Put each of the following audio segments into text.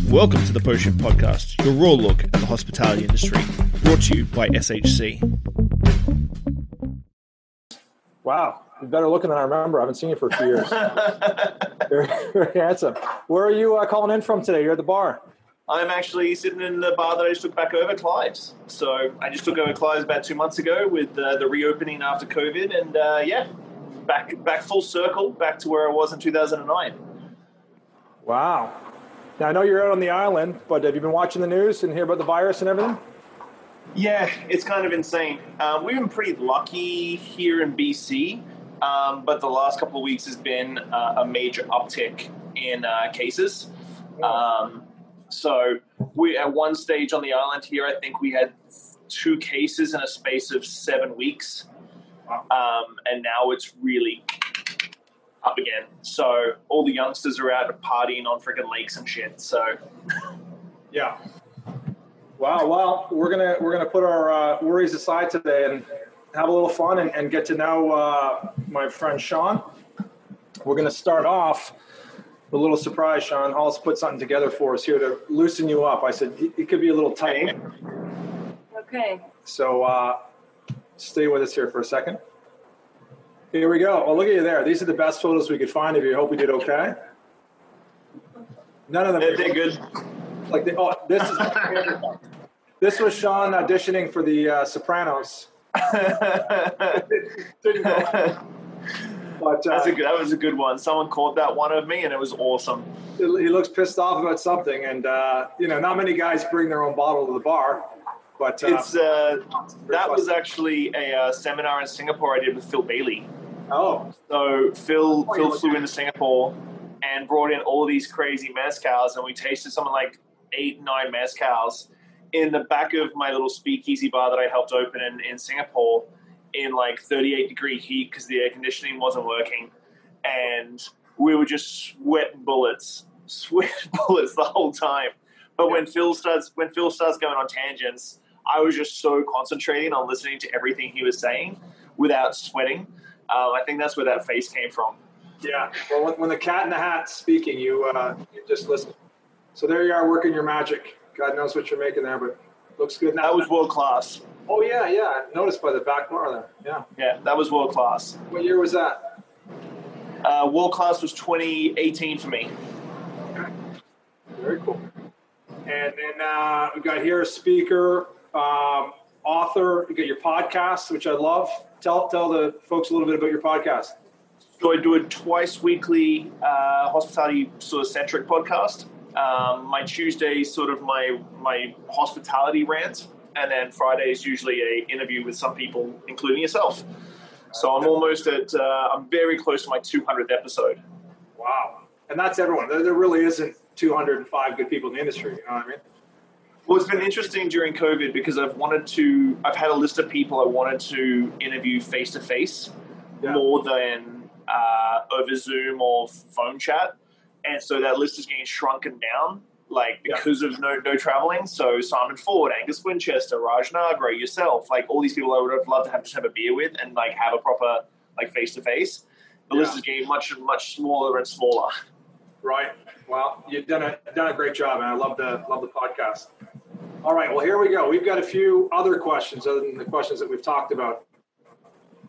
Welcome to the Potion Podcast, your raw look at the hospitality industry, brought to you by SHC. Wow, you're better looking than I remember. I haven't seen you for a few years. Very handsome. Where are you calling in from today? You're at the bar. I'm actually sitting in the bar that I just took back over, Clive's. So I just took over Clive's about 2 months ago with the reopening after COVID, and back full circle, back to where I was in 2009. Wow. Now, I know you're out on the island, but have you been watching the news and hear about the virus and everything? Yeah, it's kind of insane. We've been pretty lucky here in BC, but the last couple of weeks has been a major uptick in cases. So we at one stage on the island here, I think we had 2 cases in a space of 7 weeks. And now it's really up again. So all the youngsters are out partying on freaking lakes and shit. So yeah. Wow. Well, we're gonna put our worries aside today and have a little fun and get to know my friend Sean. We're gonna start off with a little surprise. Sean Hollis put something together for us here to loosen you up. I said it could be a little tight. Okay. So stay with us here for a second. Here we go. Well, look at you there. These are the best photos we could find of you. I hope we did okay. None of them. they're good. Like this is my favorite one. This was Sean auditioning for the Sopranos. Didn't go. But, that was a good one. Someone caught that one of me, and it was awesome. He looks pissed off about something, and not many guys bring their own bottle to the bar. But that was actually a seminar in Singapore I did with Phil Bailey. Oh, so Phil flew into Singapore and brought in all of these crazy mezcals, and we tasted something like 8, 9 mezcals in the back of my little speakeasy bar that I helped open in Singapore in like 38-degree heat because the air conditioning wasn't working, and we were just sweating bullets the whole time. But when Phil starts going on tangents, I was just so concentrating on listening to everything he was saying without sweating. I think that's where that face came from. Yeah. Well, when the cat in the hat's speaking, you just listen. So there you are working your magic. God knows what you're making there, but looks good now. That was world class. Oh, yeah. Noticed by the back bar there. Yeah. Yeah, that was world class. What year was that? World class was 2018 for me. Okay. Very cool. And then we got here a speaker, author. You got your podcast, which I love. Tell the folks a little bit about your podcast. So I do a twice weekly hospitality sort of centric podcast. My Tuesday is sort of my hospitality rant, and then Friday is usually an interview with some people, including yourself. So I'm almost I'm very close to my 200th episode. Wow. And that's everyone. There really isn't 205 good people in the industry. You know what I mean? Well, it's been interesting during COVID because I've had a list of people I wanted to interview face to face more than over Zoom or phone chat. And so that list is getting shrunken down, because of no traveling. So Simon Ford, Angus Winchester, Raj Nagra, yourself, all these people I would have loved to have a beer with and have a proper face to face. The list is getting much smaller and smaller. Right. Well, you've done a great job, and I love the podcast. All right. Well, here we go. We've got a few other questions other than the questions that we've talked about.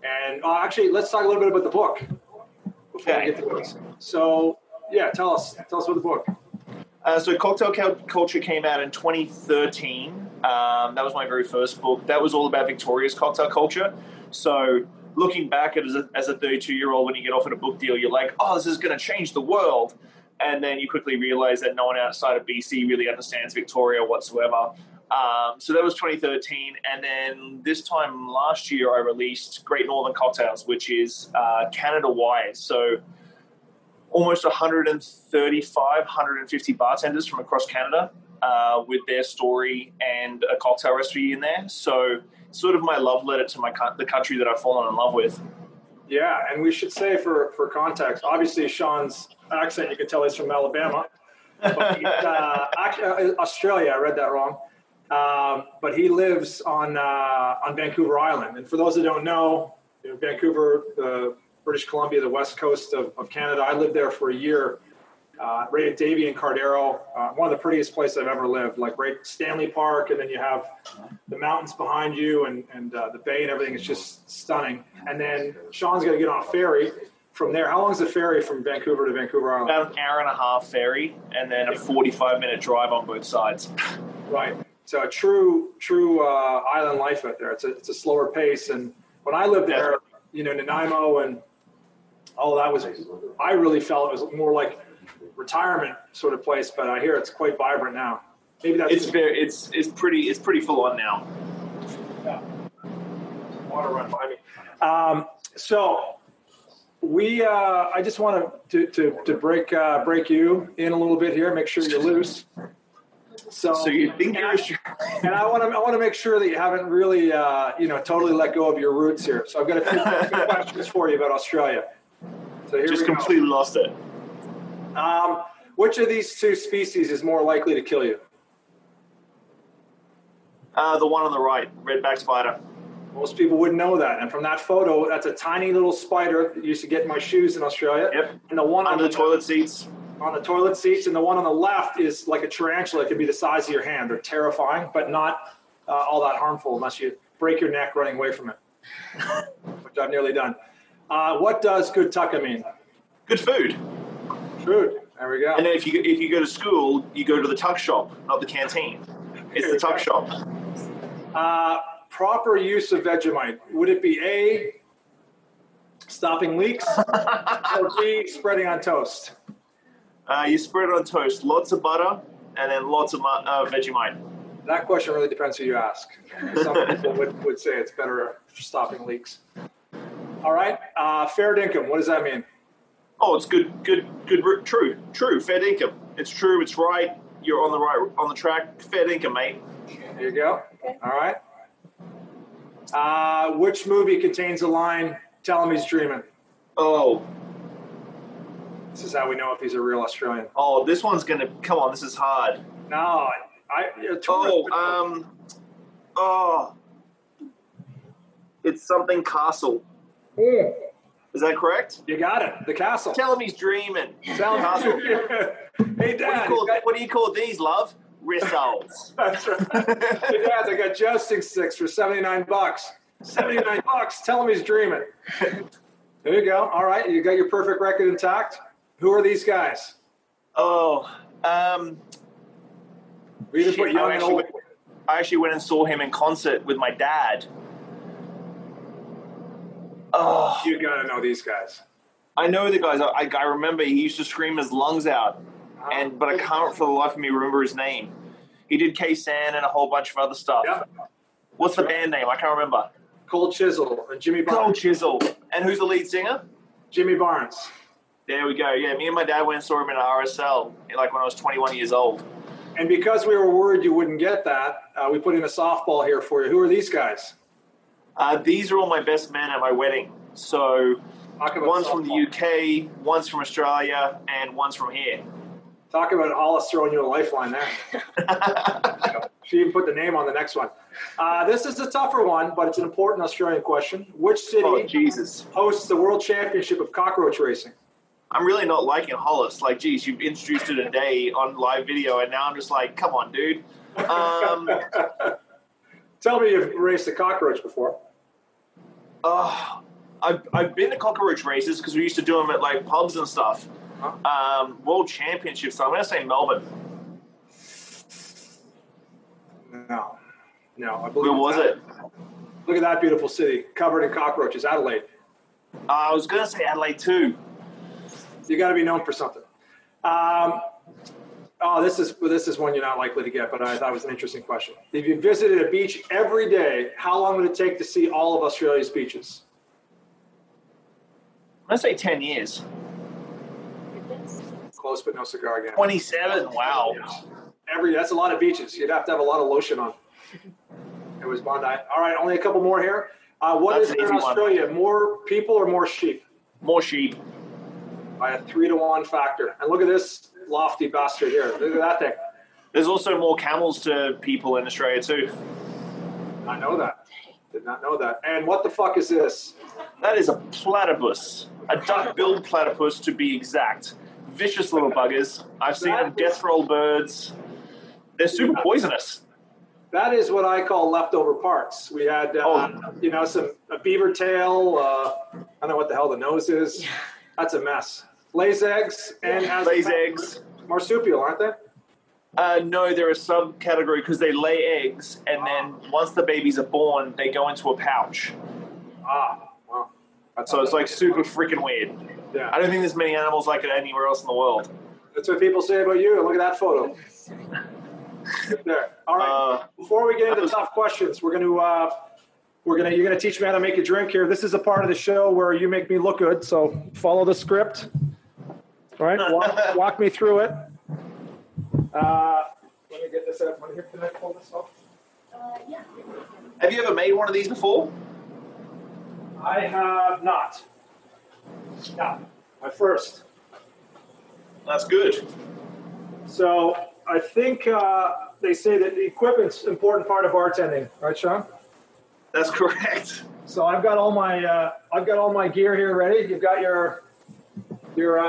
And actually, let's talk a little bit about the book before we get to this. So, yeah, tell us about the book. So Cocktail Culture came out in 2013. That was my very first book. That was all about Victoria's cocktail culture. So looking back at it as a 32-year-old, when you get offered a book deal, you're like, oh, this is going to change the world. And then you quickly realize that no one outside of BC really understands Victoria whatsoever. So that was 2013. And then this time last year, I released Great Northern Cocktails, which is Canada-wide. So almost 135, 150 bartenders from across Canada with their story and a cocktail recipe in there. So sort of my love letter to the country that I've fallen in love with. Yeah, and we should say for context, obviously Sean's accent, you can tell he's from Alabama. But he's, actually, Australia, I read that wrong. But he lives on Vancouver Island. And for those that don't know, Vancouver, British Columbia, the west coast of Canada, I lived there for a year right at Davie and Cardero, one of the prettiest places I've ever lived. Like right Stanley Park, and then you have the mountains behind you and the bay and everything. It's just stunning. And then Sean's got to get on a ferry from there. How long is the ferry from Vancouver to Vancouver Island? About an hour and a half ferry, and then a 45-minute drive on both sides. Right. So a true island life out there. It's a slower pace. And when I lived there, Nanaimo and all that I really felt it was more like retirement sort of place. But I hear it's quite vibrant now. Maybe that's it's pretty full on now. Yeah. Water run by me. So I just want to break you in a little bit here. Make sure you're loose. So you think you're and I want to make sure that you haven't really totally let go of your roots here. So I've got a few questions for you about Australia. So here just completely lost it. Which of these two species is more likely to kill you? The one on the right, redback spider. Most people wouldn't know that. And from that photo, that's a tiny little spider that used to get in my shoes in Australia. Yep. And the one under the toilet seats. On the toilet seats, and the one on the left is like a tarantula. It could be the size of your hand. They're terrifying, but not all that harmful unless you break your neck running away from it, which I've nearly done. What does good tucka mean? Good food. Food. There we go. And then if you go to school, you go to the tuck shop, not the canteen. It's the tuck shop. Proper use of Vegemite. Would it be A, stopping leaks, or B, spreading on toast? You spread it on toast, lots of butter, and then lots of Vegemite. That question really depends who you ask. Some people would say it's better for stopping leaks. All right, fair dinkum. What does that mean? Oh, it's good, true, fair dinkum. It's true, it's right. You're on the track. Fair dinkum, mate. There you go. All right. Which movie contains the line, "Tell him he's dreaming"? Oh. This is how we know if he's a real Australian. Oh, this one's going to... Come on, this is hard. No. It's something castle. Mm. Is that correct? You got it. The castle. Tell him he's dreaming. Tell him castle. Hey, Dad. What do you call these, love? Results. That's right. Hey, Dad, I got jousting sticks for $79. $79. Tell him he's dreaming. There you go. All right. You got your perfect record intact. Who are these guys? Oh, we either put young and old. I actually went and saw him in concert with my dad. Oh, you gotta know these guys. I know the guys. I remember he used to scream his lungs out, but I can't for the life of me remember his name. He did K-San and a whole bunch of other stuff. Yep. What's the band name? I can't remember. Cold Chisel and Jimmy Barnes. Cold Chisel. And who's the lead singer? Jimmy Barnes. There we go. Yeah, me and my dad went and saw him in RSL, like when I was 21 years old. And because we were worried you wouldn't get that, we put in a softball here for you. Who are these guys? These are all my best men at my wedding. So one's from the UK, one's from Australia, and one's from here. Talk about Hollis throwing you a lifeline there. She even put the name on the next one. This is a tougher one, but it's an important Australian question. Which city hosts the World Championship of Cockroach Racing? I'm really not liking Hollis. Like, geez, you've introduced it a day on live video, and now I'm just like, come on, dude. Tell me you've raced a cockroach before. I've been to cockroach races because we used to do them at, like, pubs and stuff. World Championships, so I'm going to say Melbourne. No, I believe. Where was it? Look at that beautiful city, covered in cockroaches. Adelaide. I was going to say Adelaide too. You got to be known for something. This is one you're not likely to get, but I thought it was an interesting question. If you visited a beach every day, how long would it take to see all of Australia's beaches? I'm going to say 10 years. Close, but no cigar again. 27. Wow. That's a lot of beaches. You'd have to have a lot of lotion on. It was Bondi. All right, only a couple more here. What is in Australia? One. More people or more sheep? More sheep. By a 3-to-1 factor. And look at this lofty bastard here. Look at that thing. There's also more camels to people in Australia too. I know that. Did not know that. And what the fuck is this? That is a platypus. A duck-billed platypus to be exact. vicious little buggers. I've seen them death roll birds. They're super poisonous. That is what I call leftover parts. We had, a beaver tail. I don't know what the hell the nose is. That's a mess. Lays eggs and eggs. Marsupial, aren't they? No, they're a subcategory because they lay eggs, and then once the babies are born, they go into a pouch. Wow. So it's like super freaking weird. Yeah. I don't think there's many animals like it anywhere else in the world. That's what people say about you. Look at that photo. Right there. All right. Before we get into tough questions, you're gonna teach me how to make a drink here. This is a part of the show where you make me look good. So follow the script. All right. Walk me through it. Let me get this out. Can I pull this off? Yeah. Have you ever made one of these before? I have not. No, my first. That's good. So I think they say that the equipment's an important part of bartending, right, Sean? That's correct. So I've got all my gear here ready. You've got your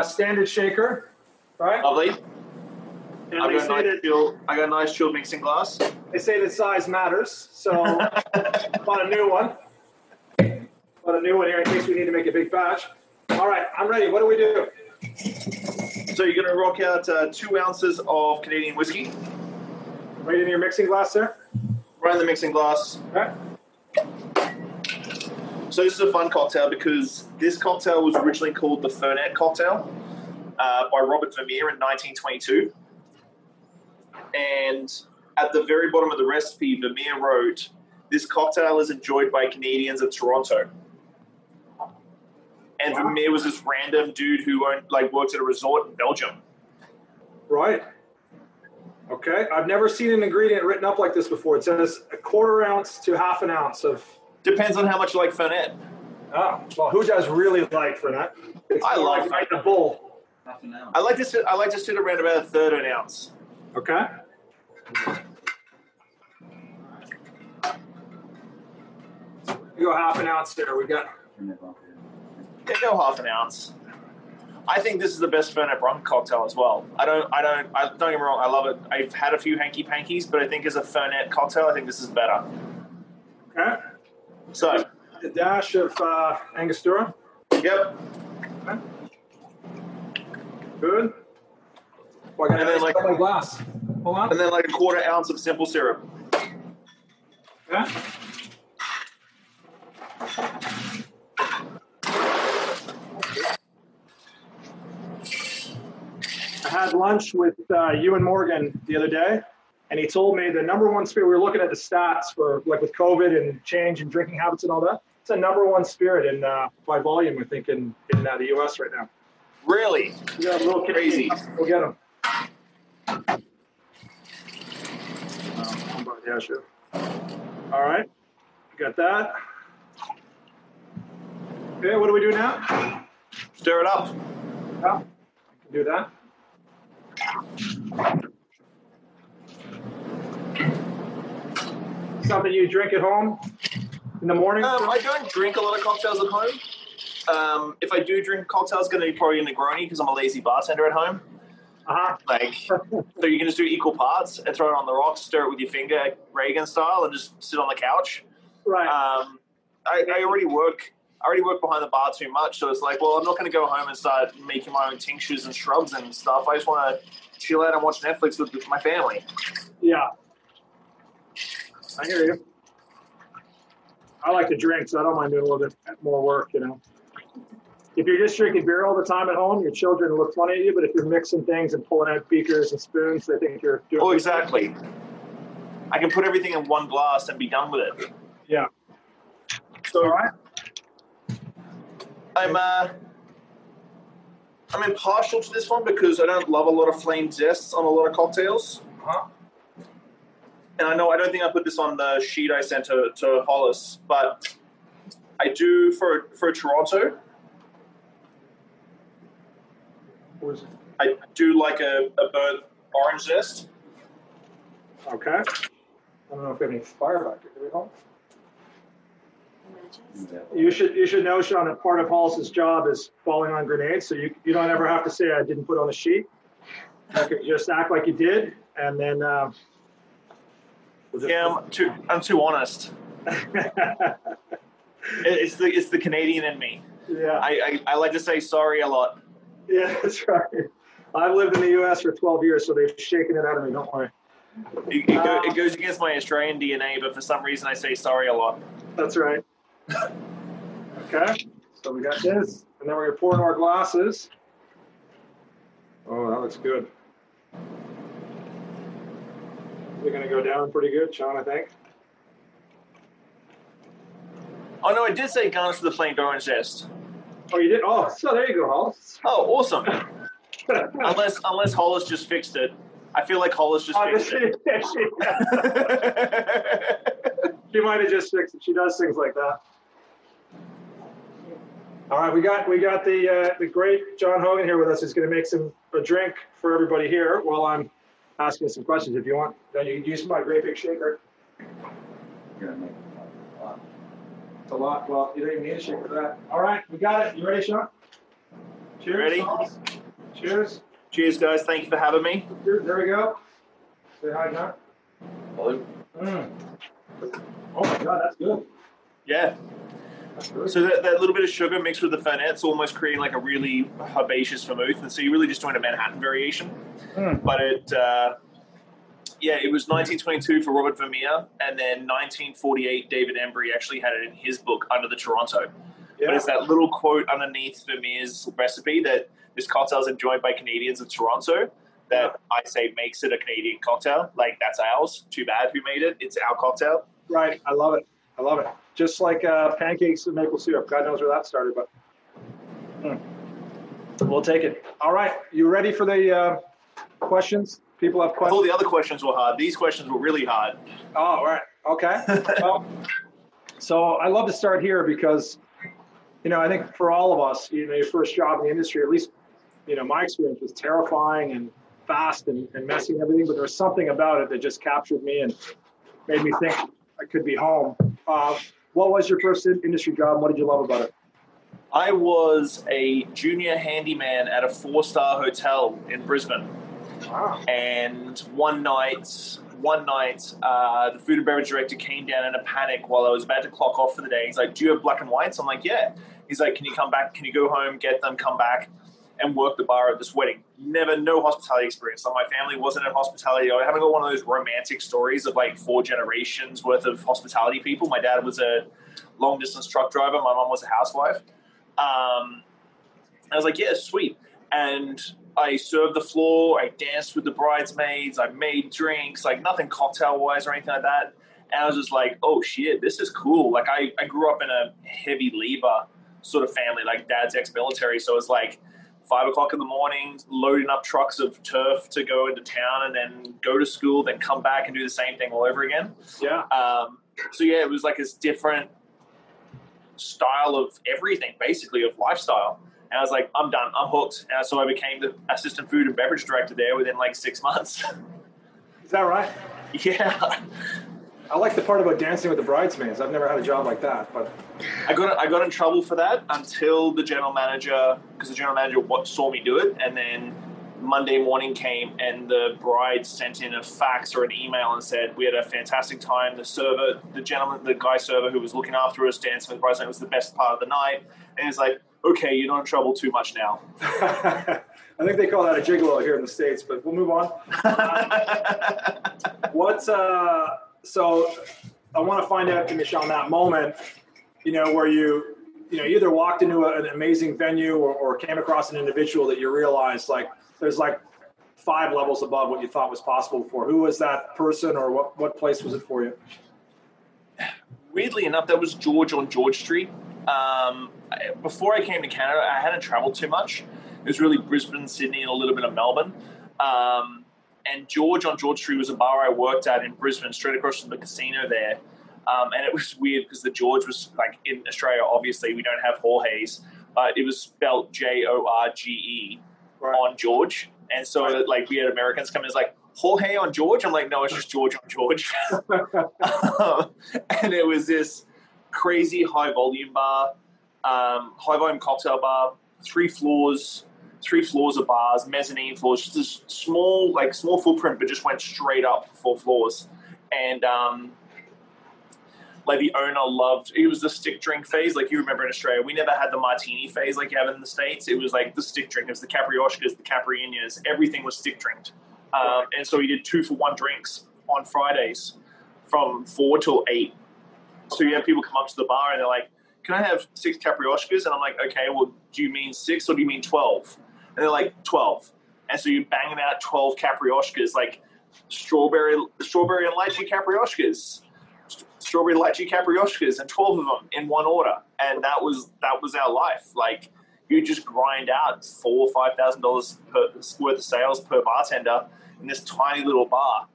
standard shaker, right? Lovely. And I got a nice chilled mixing glass. They say that size matters, so bought a new one. Bought a new one here in case we need to make a big batch. All right, I'm ready. What do we do? So you're going to rock out 2 ounces of Canadian whiskey. Right in your mixing glass there? Right in the mixing glass. Okay. So this is a fun cocktail because this cocktail was originally called the Fernet cocktail by Robert Vermeer in 1922. And at the very bottom of the recipe, Vermeer wrote, "This cocktail is enjoyed by Canadians of Toronto." And Wow. Vermeer was this random dude who worked at a resort in Belgium. Right. Okay. I've never seen an ingredient written up like this before. It says 1/4 ounce to 1/2 ounce of. Depends on how much you like Fernet. Oh, well, who does really like Fernet? I love like the bull. I like to sit around about 1/3 of an ounce. Okay. You go 1/2 ounce there. We got. Yeah, go 1/2 ounce. I think this is the best Fernet Branc cocktail as well. Don't get me wrong, I love it. I've had a few hanky pankies, but I think as a Fernet cocktail, I think this is better. Okay. So, A dash of Angostura. yep. Okay. Good. Well, I got And then, my glass. Hold on. And then 1/4 ounce of simple syrup. Okay. I had lunch with Ewan Morgan the other day, and he told me the number one spirit. We were looking at the stats for with COVID and change in drinking habits and all that. It's a number one spirit in by volume, I think, in the U.S. right now. Really? Yeah, a little Crazy. We'll get them. Yeah, sure. All right, got that. Okay, what do we do now? Stir it up. Yeah, do that. Something you drink at home in the morning? I don't drink a lot of cocktails at home. If I do drink cocktails, it's going to be probably a Negroni because I'm a lazy bartender at home. Uh-huh. So you can just do equal parts and throw it on the rocks, stir it with your finger, Reagan style, and just sit on the couch. Right. I already work behind the bar too much, so it's I'm not going to go home and start making my own tinctures and shrubs and stuff. I just want to chill out and watch Netflix with my family. Yeah. I hear you. I like to drink, so I don't mind doing a little bit more work, If you're just drinking beer all the time at home, your children look funny at you, but if you're mixing things and pulling out beakers and spoons, they think you're doing Oh, exactly. I can put everything in one glass and be done with it. Yeah. So, all right. I'm impartial to this one because I don't love a lot of flame zests on a lot of cocktails. Uh-huh. And I don't think I put this on the sheet I sent to Hollis, but I do for Toronto. What is it? I do like a burnt orange zest. Okay. I don't know if we have any fire back here. Do we hold? You should know, Sean, that part of Hollis's job is falling on grenades, so you don't ever have to say I didn't put on the sheet. You can just act like you did, and then. I'm too honest. It's the Canadian in me. Yeah. I like to say sorry a lot. Yeah, that's right. I've lived in the U.S. for 12 years, so they've shaken it out of me. Don't worry. It goes against my Australian DNA, but for some reason I say sorry a lot. That's right. Okay, so we got this, and then we're going to pour in our glasses. Oh, that looks good. We're going to go down pretty good, Sean, I think. Oh, no, I did say garnish with a flamed orange zest. Oh, you did? Oh, so there you go, Hollis. Oh, awesome. unless Hollis just fixed it. I feel like Hollis just fixed it. She might have just fixed it. She does things like that. All right, we got the great John Hogan here with us, who's going to make a drink for everybody here while I'm asking some questions. If you want, then you can use my great big shaker. You're gonna make It's a lot. Well, you don't even need a shaker for that. All right, we got it. You ready, Sean? Cheers. Ready? Cheers. Cheers, guys. Thank you for having me. There we go. Say hi, John. Hello. Oh my God, that's good. Yeah. That's good. So that little bit of sugar mixed with the fernet's almost creating like a really herbaceous vermouth, and so you're really just doing a Manhattan variation. But it was 1922 for Robert Vermeer, and then 1948 David Embry actually had it in his book Under the Toronto. Yeah. But it's that little quote underneath Vermeer's recipe that this cocktail is enjoyed by Canadians of Toronto that I say makes it a Canadian cocktail. Like, that's ours. Too bad who made it. It's our cocktail. Right. I love it. Just like pancakes and maple syrup. God knows where that started, but we'll take it. All right. You ready for the questions? People have questions. All the other questions were hard. These questions were really hard. Oh, all right. Okay. Well, so I love to start here because, I think for all of us, your first job in the industry, at least, my experience was terrifying and fast and messy and everything, but there was something about it that just captured me and made me think I could be home. What was your first industry job and what did you love about it? I was a junior handyman at a 4-star hotel in Brisbane. Wow. And one night, the food and beverage director came down in a panic while I was about to clock off for the day. He's like, "Do you have black and whites?" I'm like, "Yeah." He's like, "Can you come back? Can you go home, get them, come back, and work the bar at this wedding?" No hospitality experience. Like, my family wasn't in hospitality. I haven't got one of those romantic stories of like 4 generations worth of hospitality people. My dad was a long distance truck driver. My mom was a housewife. I was like, "Yeah, sweet." And I served the floor. I danced with the bridesmaids. I made drinks, like nothing cocktail-wise or anything like that. And I was just like, oh, shit, this is cool. Like, I grew up in a heavy labor sort of family, like dad's ex-military. So it was like 5 o'clock in the morning, loading up trucks of turf to go into town and then go to school, then come back and do the same thing all over again. Yeah. It was like this different style of everything, basically, of lifestyle. And I was like, I'm done. I'm hooked. And so I became the assistant food and beverage director there within like 6 months. Is that right? Yeah. I like the part about dancing with the bridesmaids. I've never had a job like that, but I got in trouble for that until the general manager, because the general manager saw me do it, and then Monday morning came and the bride sent in a fax or an email and said, "We had a fantastic time. The guy server who was looking after us dancing with the bridesmaid was the best part of the night." And he's like, "Okay, you're not in trouble too much now." I think they call that a gigolo here in the States, but we'll move on. So I want to find out, Sean, that moment, where you either walked into an amazing venue or came across an individual that you realized like there's like 5 levels above what you thought was possible before. Who was that person, or what place was it for you? Weirdly enough, that was George on George Street. Before I came to Canada, I hadn't traveled too much. It was really Brisbane, Sydney, and a little bit of Melbourne. And George on George Street was a bar I worked at in Brisbane, straight across from the casino there. And it was weird because the George was like, in Australia, obviously, we don't have Jorge's, but it was spelled Jorge on George. And so like we had Americans come in, it's like, "Jorge on George?" I'm like, "No, it's just George on George." And it was this crazy high volume bar, high volume cocktail bar, three floors of bars, mezzanine floors, just this small footprint, but just went straight up 4 floors. And like the owner loved, it was the stick drink phase. Like you remember in Australia, we never had the martini phase like you have in the States. It was like the stick drink. It was the caprioshkas, the caipirinhas, everything was stick drinked. And so we did 2-for-1 drinks on Fridays from 4 till 8. So you have people come up to the bar and they're like, can I have 6 caprioshkas? And I'm like, okay, well, do you mean 6 or do you mean 12? And they're like, 12. And so you're banging out 12 caprioshkas, like strawberry and lychee caprioshkas. Strawberry lychee caprioshkas, and 12 of them in one order. And that was our life. Like, you just grind out $4,000 or $5,000 worth of sales per bartender in this tiny little bar.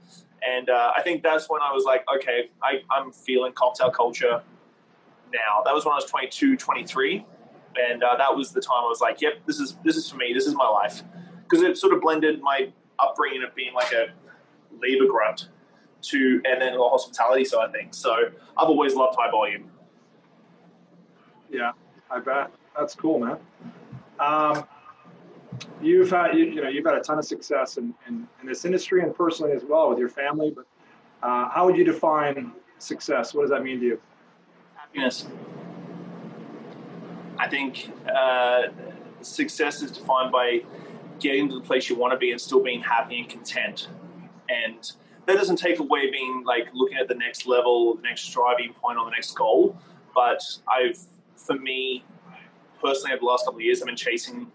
And I think that's when I was like, okay, I'm feeling cocktail culture now. That was when I was 22, 23. And that was the time I was like, yep, this is for me. This is my life. Because it sort of blended my upbringing of being like a labor grunt and then the hospitality side of things. So I've always loved high volume. Yeah, I bet. That's cool, man. You've had a ton of success in this industry and personally as well with your family. But how would you define success? What does that mean to you? Happiness. I think success is defined by getting to the place you want to be and still being happy and content. And that doesn't take away being like looking at the next level, the next striving point or the next goal. But for me, personally, over the last couple of years, I've been chasing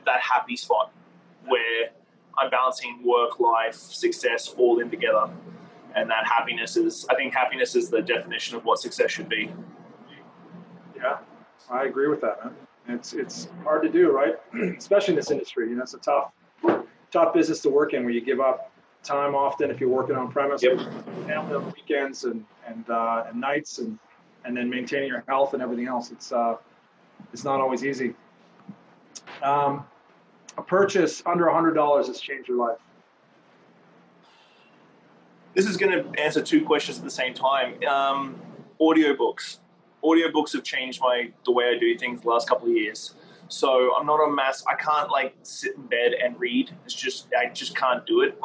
that happy spot where I'm balancing work, life, success all in together. And that I think happiness is the definition of what success should be. Yeah, I agree with that, man. It's hard to do, right? Especially in this industry. It's a tough business to work in where you give up time often if you're working on premise, yep. Family on the weekends and nights and then maintaining your health and everything else. It's not always easy. A purchase under $100 has changed your life. This is going to answer 2 questions at the same time. Audiobooks. Audiobooks have changed the way I do things the last couple of years. So I'm not I can't like sit in bed and read. I just can't do it.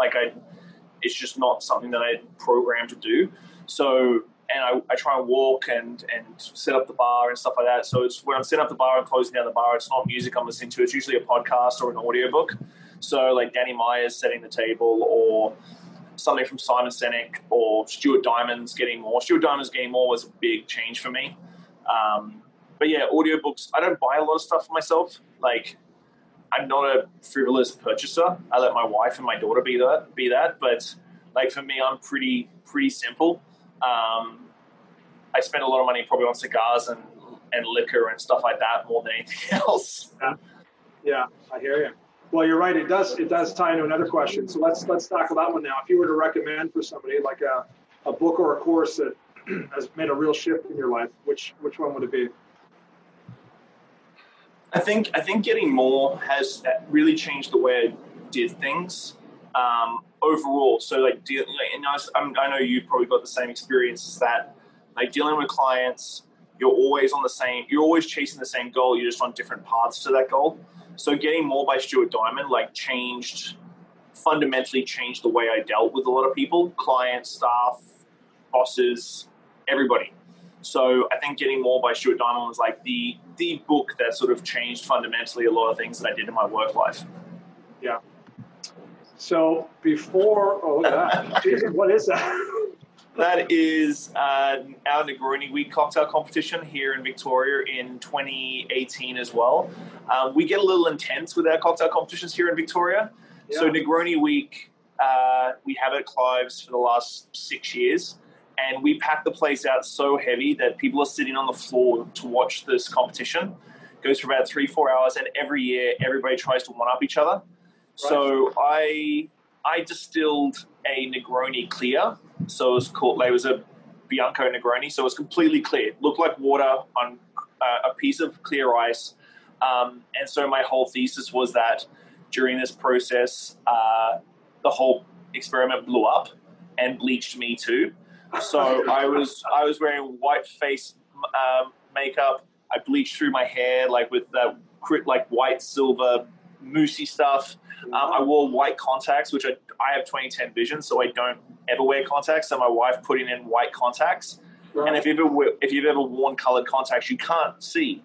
It's just not something that I programmed to do. So, and I try and walk and set up the bar and stuff like that. So it's when I'm setting up the bar and closing down the bar, it's not music I'm listening to. It's usually a podcast or an audiobook. So like Danny Meyer's setting the table or something from Simon Sinek or Stuart Diamond's Getting More. Stuart Diamond's Getting More was a big change for me. But yeah, audiobooks, I don't buy a lot of stuff for myself. Like, I'm not a frivolous purchaser. I let my wife and my daughter be that. But like for me, I'm pretty simple. I spend a lot of money probably on cigars and liquor and stuff like that more than anything else. Yeah, I hear you. Well, you're right. It does tie into another question. So let's tackle that one now. If you were to recommend for somebody like a book or a course that has made a real shift in your life, which one would it be? I think Getting More has really changed the way I did things overall. So like, I know you probably got the same experience as that. Like dealing with clients, you're always chasing the same goal. You're just on different paths to that goal. So Getting More by Stuart Diamond fundamentally changed the way I dealt with a lot of people, clients, staff, bosses, everybody. So I think Getting More by Stuart Diamond was like the book that sort of changed fundamentally a lot of things that I did in my work life. Yeah. So look at that. Jeez, what is that? That is our Negroni Week cocktail competition here in Victoria in 2018 as well. We get a little intense with our cocktail competitions here in Victoria. Yeah. So Negroni Week, we have at Clive's for the last 6 years. And we pack the place out so heavy that people are sitting on the floor to watch this competition. It goes for about 3-4 hours, and every year everybody tries to one-up each other. Right. So I distilled a Negroni clear. So it was a Bianco Negroni. So it was completely clear. It looked like water on a piece of clear ice. And so my whole thesis was that during this process, the whole experiment blew up and bleached me too. So I was wearing white face makeup. I bleached through my hair like with that like white, silver, moussey stuff. I wore white contacts, which I have 20/10 vision, so I don't ever wear contacts. So my wife put in white contacts. Right. And if you've ever worn colored contacts, you can't see.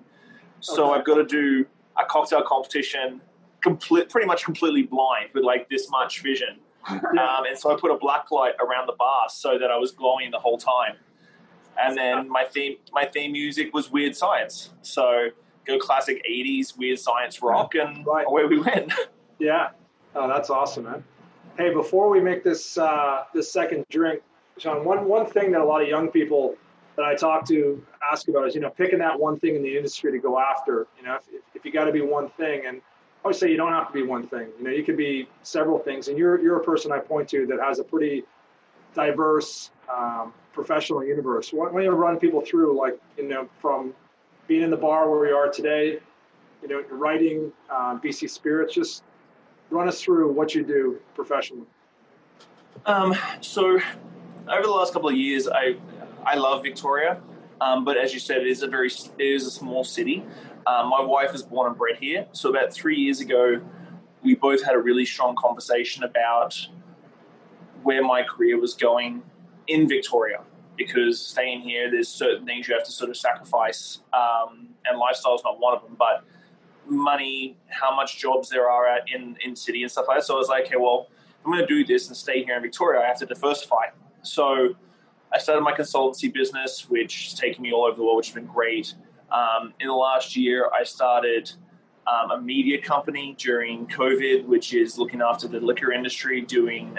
So I've got to do a cocktail competition pretty much completely blind with like this much vision. And so I put a black light around the bar so that I was glowing the whole time. And then my theme music was Weird Science. So go classic 80s Weird Science rock, and away we went. Yeah. Oh, that's awesome, man. Hey, before we make this this second drink, Shawn, one thing that a lot of young people that I talk to ask about is, picking that one thing in the industry to go after. If you got to be one thing, and I always say you don't have to be one thing. You could be several things, and you're a person I point to that has a pretty diverse professional universe. Why don't you run people through, like, from being in the bar where we are today, writing BC Spirits, just run us through what you do professionally. So over the last couple of years, I love Victoria, but as you said, it is a small city. My wife is born and bred here, so about 3 years ago, we both had a really strong conversation about where my career was going in Victoria, because staying here, there's certain things you have to sort of sacrifice, and lifestyle is not one of them, but money, how much jobs there are in city and stuff like that. So I was like, okay, well, if I'm going to do this and stay here in Victoria, I have to diversify. So I started my consultancy business, which has taken me all over the world, which has been great. In the last year, I started a media company during COVID, which is looking after the liquor industry, doing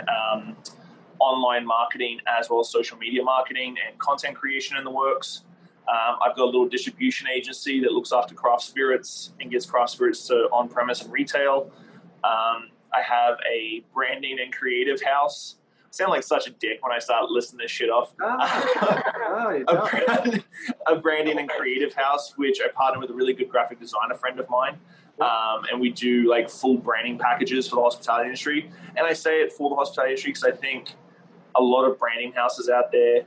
online marketing as well as social media marketing and content creation in the works. I've got a little distribution agency that looks after craft spirits and gets craft spirits to on-premise and retail. I have a branding and creative house. I sound like such a dick when I start listing this shit off. A branding and creative house, which I partner with a really good graphic designer friend of mine. And we do like full branding packages for the hospitality industry. And I say it for the hospitality industry because I think a lot of branding houses out there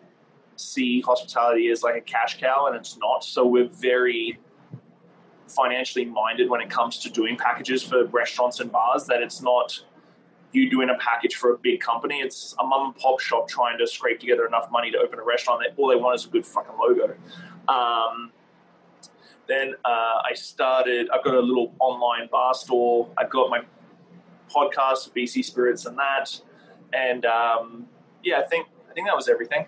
see hospitality as like a cash cow, and it's not. So we're very financially minded when it comes to doing packages for restaurants and bars, that it's not you doing a package for a big company. It's a mom and pop shop trying to scrape together enough money to open a restaurant. All they want is a good fucking logo. Then I've got a little online bar store. I've got my podcast, BC Spirits, and that. And I think that was everything.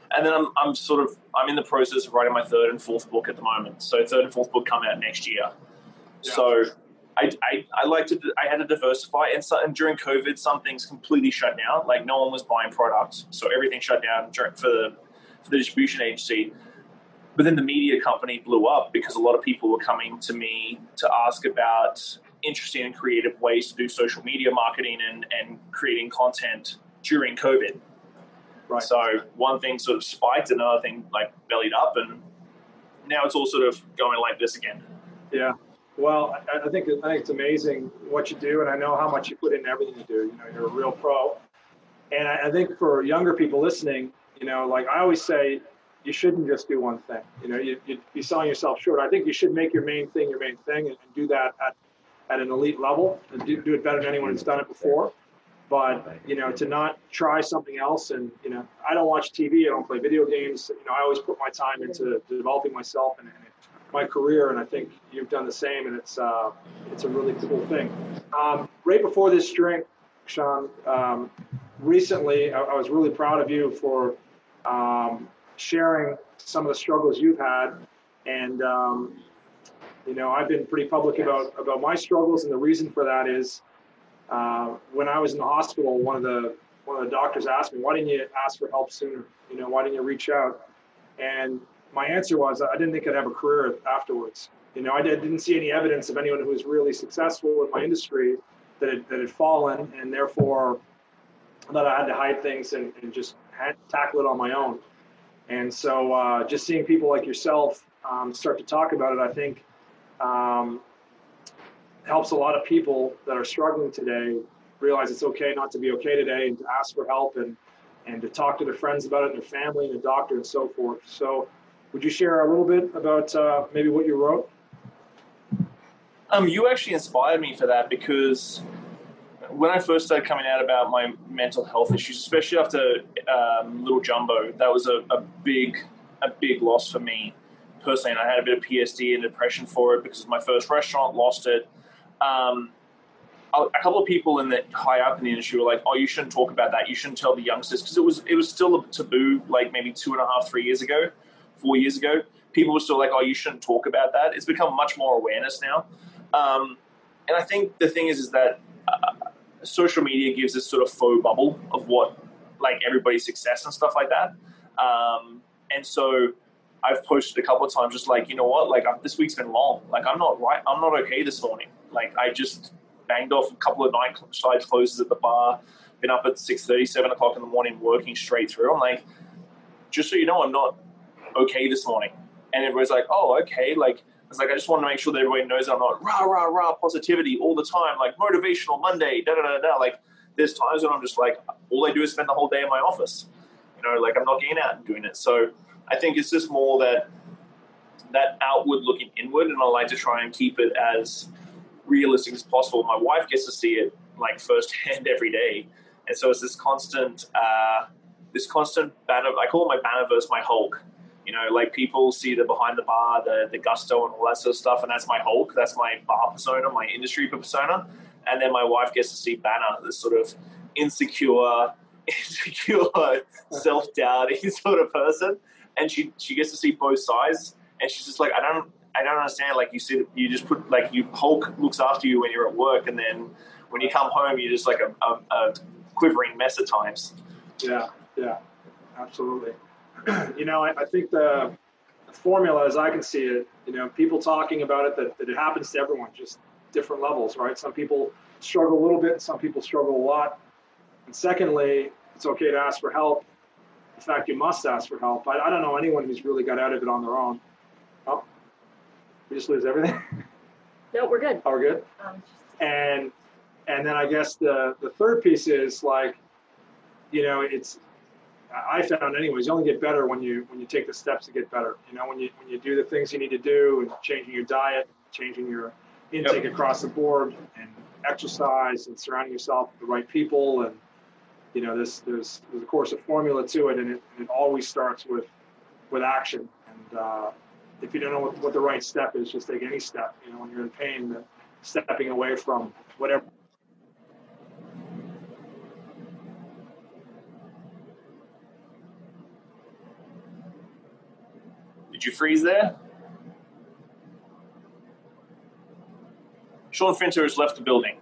And then I'm in the process of writing my third and fourth book at the moment. So third and fourth book come out next year. Yeah. So I had to diversify, and during COVID, some things completely shut down. Like no one was buying products, so everything shut down for the distribution agency. But then the media company blew up because a lot of people were coming to me to ask about interesting and creative ways to do social media marketing and creating content during COVID. Right. So one thing sort of spiked, another thing like bellied up, and now it's all sort of going like this again. Yeah. Well, I think it's amazing what you do, and I know how much you put into everything you do. You're a real pro. And I think for younger people listening, like I always say, you shouldn't just do one thing. You'd be selling yourself short. I think you should make your main thing, and do that at an elite level, and do it better than anyone who's done it before. But, to not try something else, and, I don't watch TV, I don't play video games. I always put my time into developing myself and my career, and I think you've done the same, and it's a really cool thing. Right before this drink, Shawn, recently I was really proud of you for sharing some of the struggles you've had, and I've been pretty public about my struggles, and the reason for that is when I was in the hospital, one of the doctors asked me, "Why didn't you ask for help sooner? Why didn't you reach out?" And my answer was, I didn't think I'd have a career afterwards. I didn't see any evidence of anyone who was really successful in my industry that had fallen, and therefore I thought I had to hide things and just tackle it on my own. And so just seeing people like yourself start to talk about it, I think helps a lot of people that are struggling today realize it's okay not to be okay today, and to ask for help and to talk to their friends about it, and their family and a doctor and so forth. So Would you share a little bit about maybe what you wrote? You actually inspired me for that, because when I first started coming out about my mental health issues, especially after Little Jumbo, that was a big loss for me personally, and I had a bit of PSD and depression for it because my first restaurant, lost it. A couple of people in the high up in the industry were like, "Oh, you shouldn't talk about that. You shouldn't tell the youngsters," because it was still a taboo. Like maybe 2.5, 3 years ago, 4 years ago, people were still like, "Oh, you shouldn't talk about that." It's become much more awareness now, and I think the thing is that social media gives this sort of faux bubble of what like everybody's success and stuff like that, and so I've posted a couple of times just like, you know what, like this week's been long. Like I'm not okay this morning. Like I just banged off a couple of night side closes at the bar, been up at 6:30, 7 o'clock in the morning working straight through. I'm like, just so you know, I'm not okay this morning. And everybody's like, oh, okay. Like, I was like, I just want to make sure that everybody knows I'm not rah positivity all the time, like motivational Monday, da-da-da-da. Like there's times when I'm just like, all I do is spend the whole day in my office. You know, like I'm not getting out and doing it. So I think it's just more that outward looking inward, and I like to try and keep it as realistic as possible. My wife gets to see it like firsthand every day, and so it's this constant banner. I call it my bannerverse, my Hulk. You know, like people see the behind the bar, the gusto and all that sort of stuff, and that's my Hulk. That's my bar persona, my industry persona. And then my wife gets to see Banner, this sort of insecure, self-doubting sort of person, and she gets to see both sides, and she's just like, I don't understand. Like you just put like Hulk looks after you when you're at work, and then when you come home, you're just like a quivering mess at times. Yeah, absolutely. You know, I think the formula, as I can see it, you know, people talking about it, that it happens to everyone, just different levels, right? Some people struggle a little bit, some people struggle a lot. And secondly, it's okay to ask for help. In fact, you must ask for help. I don't know anyone who's really got out of it on their own. Oh, we just lose everything? No, we're good. Oh, we're good? And then I guess the third piece is like, you know, I found anyways, you only get better when you take the steps to get better. You know, when you do the things you need to do, and changing your diet, changing your intake across the board, and exercise, and surrounding yourself with the right people, and you know, there's of course a formula to it, and it always starts with action. And if you don't know what the right step is, just take any step. You know, when you're in pain, stepping away from whatever. Did you freeze there? Sean Finter has left the building.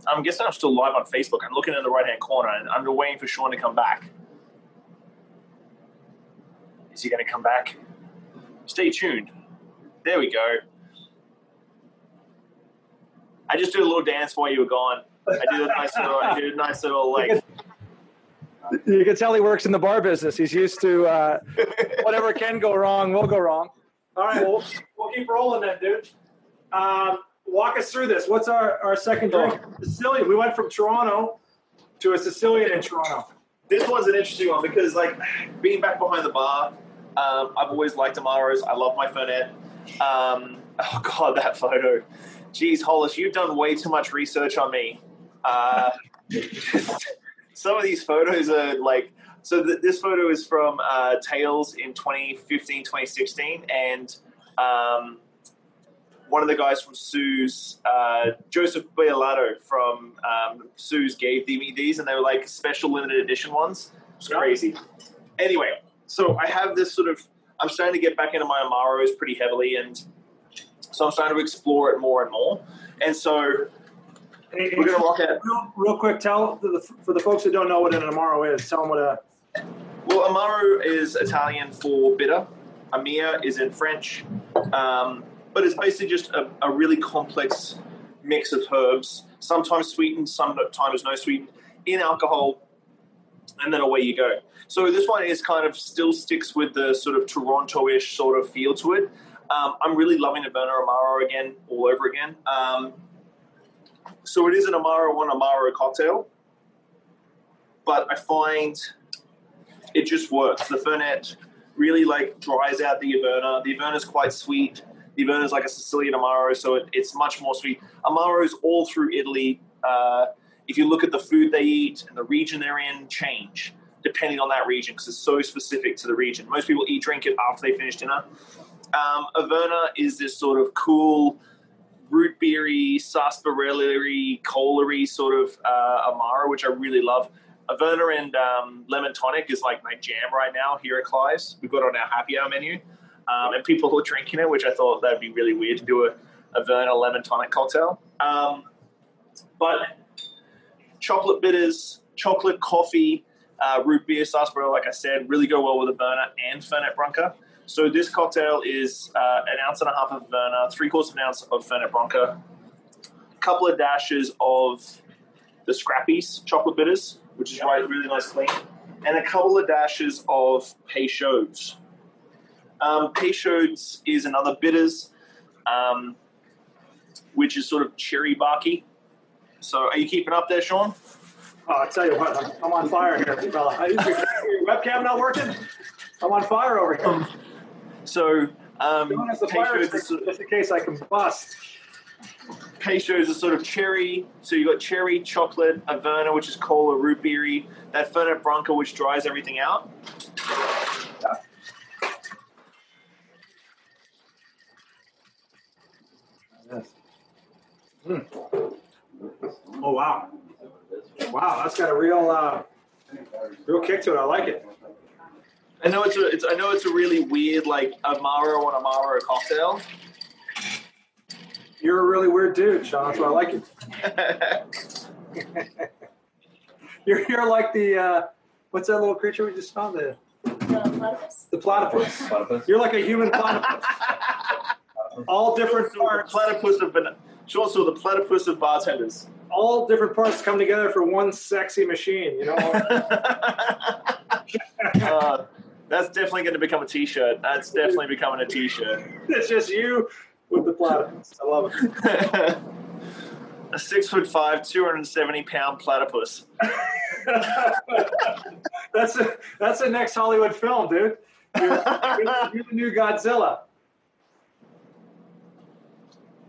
I'm guessing I'm still live on Facebook. I'm looking in the right-hand corner, and I'm waiting for Sean to come back. Is he going to come back? Stay tuned. There we go. I just did a little dance while you were gone. I did a nice little like. You can tell he works in the bar business. He's used to whatever can go wrong will go wrong. All right, well, we'll keep rolling then, dude. Walk us through this. What's our second drink? Sicilian. We went from Toronto to a Sicilian in Toronto. This was an interesting one because, like, being back behind the bar, I've always liked Amaros. I love my Fernet. Oh, God, that photo. Geez, Hollis, you've done way too much research on me. Some of these photos are, like... So this photo is from Tales in 2015, 2016, and... one of the guys from Sue's, Joseph Bialato from Sue's gave me these, and they were like special limited edition ones. It's crazy. Anyway, so I have this sort of, I'm starting to get back into my Amaros pretty heavily, and so I'm starting to explore it more and more. And so we're going to rock out. Real quick, tell, for the folks that don't know what an Amaro is, tell them what a... Well, Amaro is Italian for bitter. Amir is in French. but it's basically just a really complex mix of herbs, sometimes sweetened, sometimes no sweetened, in alcohol, and then away you go. So this one is kind of still sticks with the sort of Toronto-ish sort of feel to it. I'm really loving the Averna Amaro again, all over again. So it is an Amaro on Amaro cocktail, but I find it just works. The Fernet really like dries out the Averna. The Averna is quite sweet. The Averna is like a Sicilian Amaro, so it's much more sweet. Amaros all through Italy, if you look at the food they eat and the region they're in, change depending on that region because it's so specific to the region. Most people drink it after they finish dinner. Averna is this sort of cool, root beery, sarsaparilla-y, cola-y sort of Amaro, which I really love. Averna and lemon tonic is like my jam right now here at Clive's. We've got it on our happy hour menu. And people who are drinking it, which I thought that'd be really weird to do a Averna lemon tonic cocktail. But chocolate bitters, chocolate coffee, root beer, sarsaparilla, like I said, really go well with Averna and Fernet Branca. So this cocktail is an ounce and a half of Averna, 3/4 of an ounce of Fernet Branca, a couple of dashes of the Scrappies chocolate bitters, which is really nice clean, and a couple of dashes of Peychaud's. Peychaud's is another bitters, which is sort of cherry barky. So are you keeping up there, Sean? Oh, I'll tell you what, I'm on fire here, fella. Is your webcam not working? I'm on fire over here. So Peychaud's just in case I combust. Peychaud's is sort of cherry. So you got cherry, chocolate, Averna, which is cola, root beery, that Fernet Branca, which dries everything out. Yes. Oh wow! Wow, that's got a real kick to it. I like it. I know it's a really weird like Amaro on Amaro cocktail. You're a really weird dude, Sean. That's why I like it. You're like the what's that little creature we just found? The platypus. The platypus. Platypus. You're like a human platypus. All different parts. Platypus of Shawn Soole, the platypus of bartenders. All different parts come together for one sexy machine. You know. That's definitely going to become a T-shirt. That's definitely becoming a T-shirt. It's just you with the platypus. I love it. A 6'5", 270-pound platypus. That's the next Hollywood film, dude. You're the new Godzilla.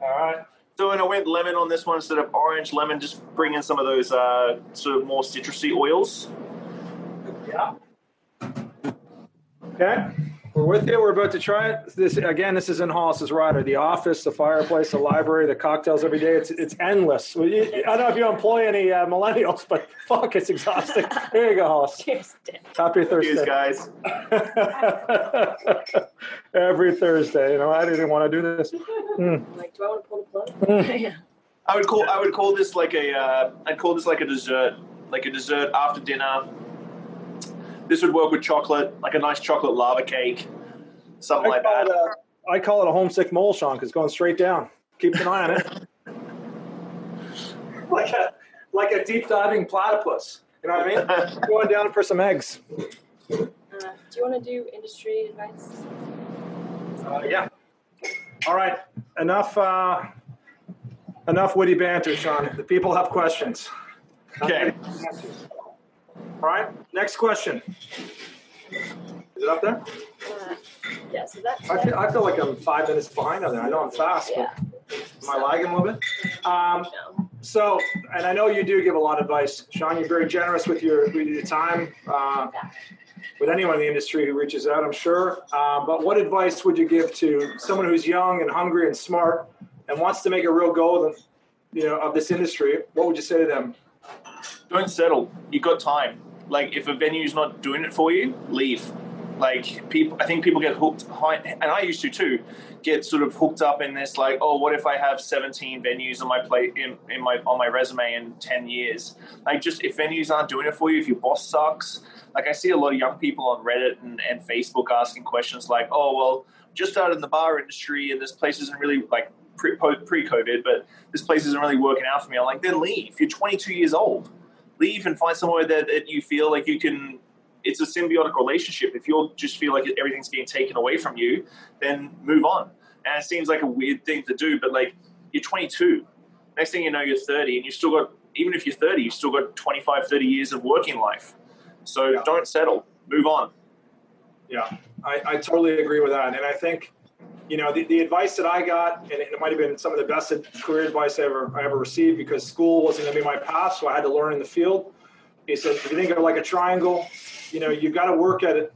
All right. So, and I went lemon on this one instead of orange. Lemon, just bring in some of those sort of more citrusy oils. Yeah. Okay. We're with you. We're about to try it. This is in Hollis's Rider. The office, the fireplace, the library, the cocktails every day. It's endless. I don't know if you employ any millennials, but fuck, it's exhausting. Here you go, Hollis. Cheers, Dick. Happy Thursday. Cheers, guys. Every Thursday. You know, I didn't want to do this. Like, do I want to pull the plug? Yeah. I would call this like a dessert, like a dessert after dinner. This would work with chocolate, like a nice chocolate lava cake, something like that. I call it a homesick mole, Sean, because it's going straight down. Keep an eye on it. like a deep diving platypus. You know what I mean? Going down for some eggs. Do you want to do industry advice? Yeah. All right. Enough witty banter, Sean. The people have questions. Okay. All right. Next question. Is it up there? Yeah. So that. I feel like I'm 5 minutes behind on there. I know I'm fast, Yeah. but am I lagging a little bit? No. So, and I know you do give a lot of advice, Sean. You're very generous with your time. With anyone in the industry who reaches out, I'm sure. But what advice would you give to someone who's young and hungry and smart and wants to make a real go of this industry? What would you say to them? Don't settle. You've got time. Like, if a venue's not doing it for you, leave. Like I think people get hooked, and I used to too, get sort of hooked up in this, like, oh, what if I have 17 venues on my plate on my resume in 10 years? Like, just if venues aren't doing it for you, if your boss sucks. Like, I see a lot of young people on Reddit and Facebook asking questions like, oh, well, just started in the bar industry and this place isn't really, like, pre-COVID, but this place isn't really working out for me. I'm like, then leave. You're 22 years old. Leave and find somewhere that you feel like you can. It's a symbiotic relationship. If you just feel like everything's being taken away from you, then move on. And it seems like a weird thing to do, but like, you're 22. Next thing you know, you're 30, and you've still got, even if you're 30, you've still got 25, 30 years of working life. So don't settle. Move on. Yeah, I totally agree with that. And I think, you know, the advice that I got, and it might have been some of the best career advice I ever received, because school wasn't going to be my path, so I had to learn in the field. He said, if you think of it like a triangle, you know, you've got to work at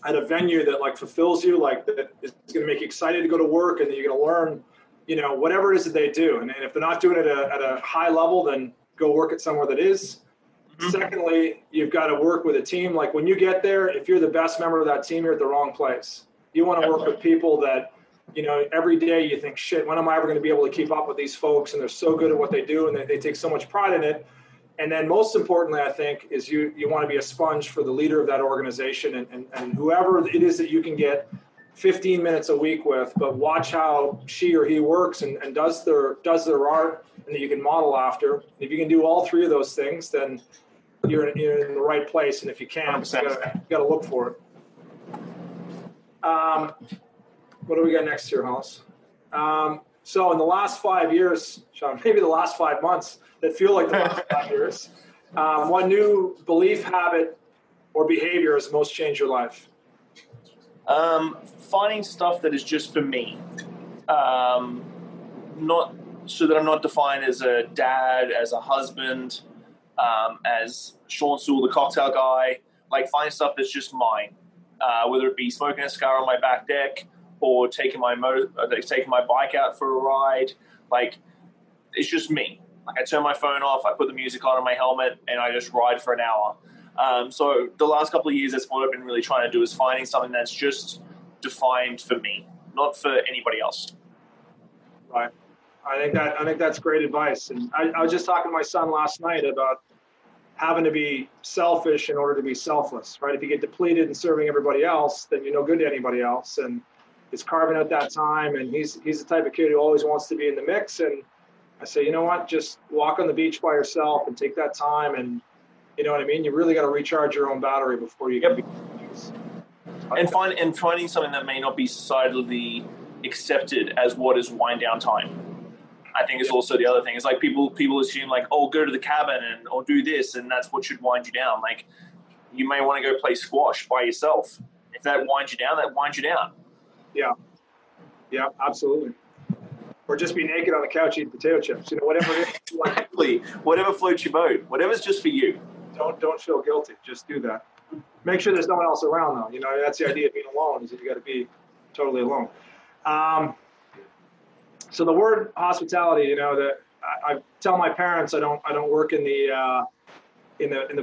a venue that like fulfills you, like that is going to make you excited to go to work, and that you're going to learn, you know, whatever it is that they do. And if they're not doing it at a high level, then go work at somewhere that is. Mm-hmm. Secondly, you've got to work with a team. Like when you get there, if you're the best member of that team, you're at the wrong place. You want to work with people that, you know, every day you think, shit, when am I ever going to be able to keep up with these folks? And they're so good at what they do, and they take so much pride in it. And then most importantly, I think, is you want to be a sponge for the leader of that organization and whoever it is that you can get 15 minutes a week with, but watch how she or he works and does their art, and that you can model after. If you can do all three of those things, then you're in the right place. And if you can't, you got to look for it. What do we got next here, Hollis? So in the last 5 years, Sean, maybe the last 5 months that feel like the last 5 years, what new belief, habit, or behavior has most changed your life? Finding stuff that is just for me. Not so that I'm not defined as a dad, as a husband, as Shawn Soole, the cocktail guy. Like, find stuff that's just mine. Whether it be smoking a cigar on my back deck or taking my bike out for a ride. Like, it's just me. Like, I turn my phone off, I put the music on my helmet, and I just ride for an hour. So the last couple of years, that's what I've been really trying to do, is finding something that's just defined for me, not for anybody else. Right. I think that's great advice. And I was just talking to my son last night about having to be selfish in order to be selfless, right? If you get depleted in serving everybody else, then you're no good to anybody else. And it's carving out that time. And he's the type of kid who always wants to be in the mix. And I say, you know what, just walk on the beach by yourself and take that time. And you know what I mean? You really got to recharge your own battery before you can be things. And finding something that may not be societally accepted as what is wind down time. I think is also the other thing. It's like people assume like, oh, go to the cabin or do this, and that's what should wind you down. Like, you may want to go play squash by yourself. If that winds you down, that winds you down. Yeah, absolutely. Or just be naked on the couch eating potato chips. You know, whatever it is. Exactly. Whatever floats your boat. Whatever's just for you. Don't feel guilty. Just do that. Make sure there's no one else around, though. You know, that's the idea of being alone, is that you got to be totally alone. So the word hospitality, you know, that I tell my parents I don't work in the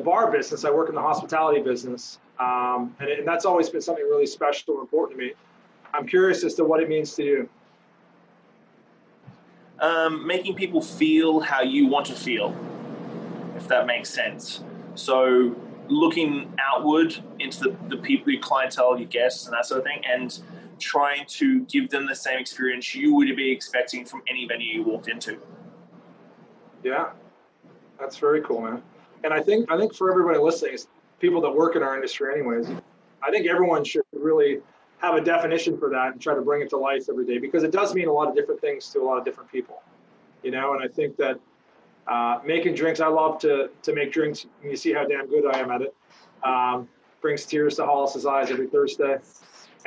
bar business. I work in the hospitality business, and that's always been something really special and important to me. I'm curious as to what it means to you. Making people feel how you want to feel, if that makes sense. So looking outward into the people, your clientele, your guests, and that sort of thing, and trying to give them the same experience you would be expecting from any venue you walked into. Yeah, that's very cool, man. And I think for everybody listening, people that work in our industry anyways, I think everyone should really have a definition for that and try to bring it to life every day, because it does mean a lot of different things to a lot of different people, you know. And I think that making drinks, I love to make drinks, and you see how damn good I am at it. Brings tears to Hollis's eyes every Thursday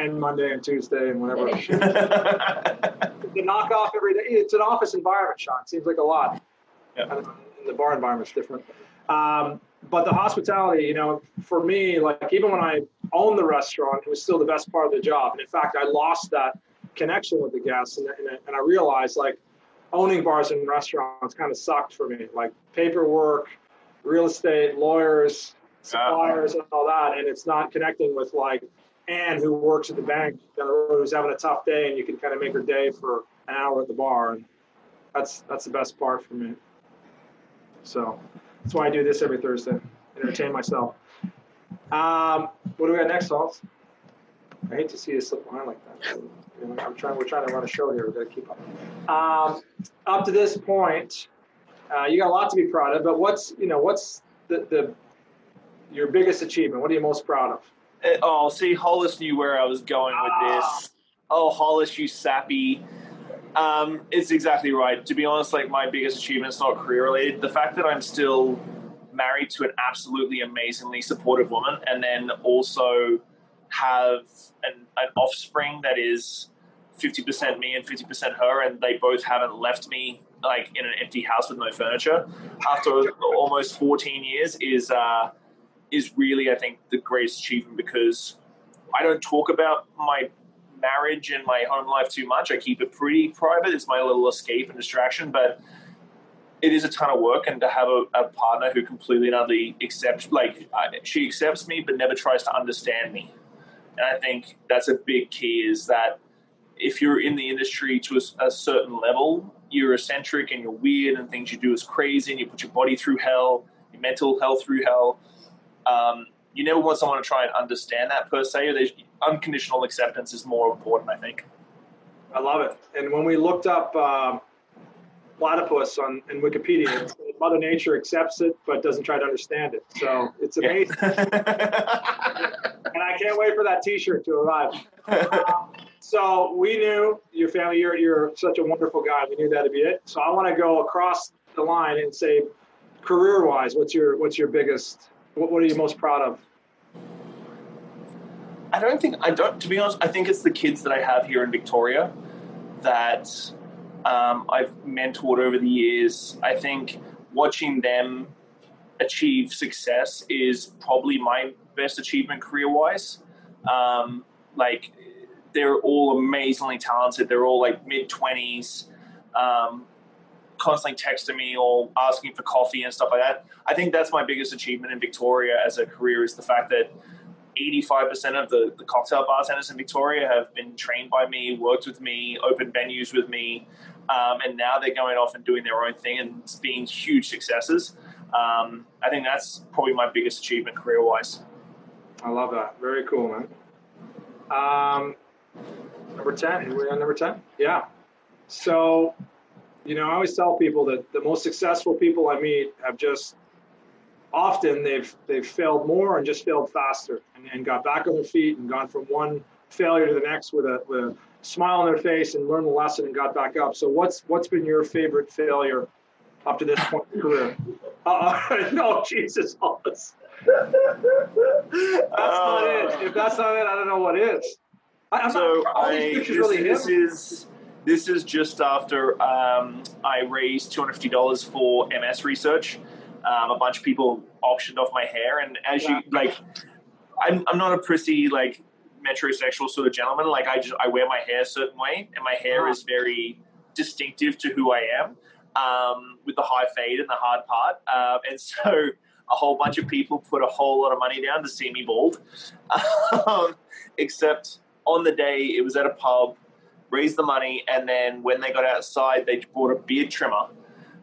and Monday and Tuesday and whatever. The knockoff every day. It's an office environment, Sean. It seems like a lot. Yeah. And the bar environment's different. But the hospitality, you know, for me, like even when I owned the restaurant, it was still the best part of the job. And in fact, I lost that connection with the guests. And I realized, like, owning bars and restaurants kind of sucked for me. Like paperwork, real estate, lawyers, suppliers and all that, and it's not connecting with like Anne, who works at the bank down the road, who's having a tough day, and you can kind of make her day for an hour at the bar, and that's the best part for me. So that's why I do this every Thursday, entertain myself. What do we got next, Salts? I hate to see you slip behind like that. So, we're trying to run a show here. We've got to keep up. Up to this point, you got a lot to be proud of. But what's your biggest achievement? What are you most proud of? See, Hollis knew where I was going with this. Oh, Hollis, you sappy. It's exactly right. To be honest, like my biggest achievement is not career related. The fact that I'm still married to an absolutely amazingly supportive woman, and then also have an offspring that is 50% me and 50% her, and they both haven't left me like in an empty house with no furniture after almost 14 years is really, I think, the greatest achievement, because I don't talk about my marriage and my home life too much. I keep it pretty private. It's my little escape and distraction, but it is a ton of work, and to have a partner who completely and utterly accepts, she accepts me but never tries to understand me. And I think that's a big key, is that if you're in the industry to a certain level, you're eccentric and you're weird and things you do is crazy and you put your body through hell, your mental health through hell. You never want someone to try and understand that per se. Unconditional acceptance is more important, I think. I love it. And when we looked up platypus in Wikipedia, it said Mother Nature accepts it but doesn't try to understand it. So it's amazing. And I can't wait for that T-shirt to arrive. So we knew your family. You're such a wonderful guy. We knew that'd be it. So I want to go across the line and say, career-wise, what's your biggest? What are you most proud of? To be honest, I think it's the kids that I have here in Victoria that I've mentored over the years. I think watching them achieve success is probably my best achievement career-wise. They're all amazingly talented. They're all like mid-20s, constantly texting me or asking for coffee and stuff like that. I think that's my biggest achievement in Victoria as a career, is the fact that 85% of the cocktail bartenders in Victoria have been trained by me, worked with me, opened venues with me, and now they're going off and doing their own thing and being huge successes. I think that's probably my biggest achievement career-wise. I love that. Very cool, man. Number 10. Are we on number 10? Yeah. So, I always tell people that the most successful people I meet have just often they've failed more and just failed faster and got back on their feet and gone from one failure to the next with a smile on their face and learned the lesson and got back up. So what's been your favorite failure up to this point in your career? No, Jesus. That's not it. If that's not it, I don't know what is. This is just after I raised $250 for MS research. A bunch of people auctioned off my hair, and as you I'm not a prissy metrosexual sort of gentleman. I wear my hair a certain way, and my hair is very distinctive to who I am, with the high fade and the hard part. And so a whole bunch of people put a whole lot of money down to see me bald. Except on the day it was at a pub, raised the money, and then when they got outside, they brought a beard trimmer.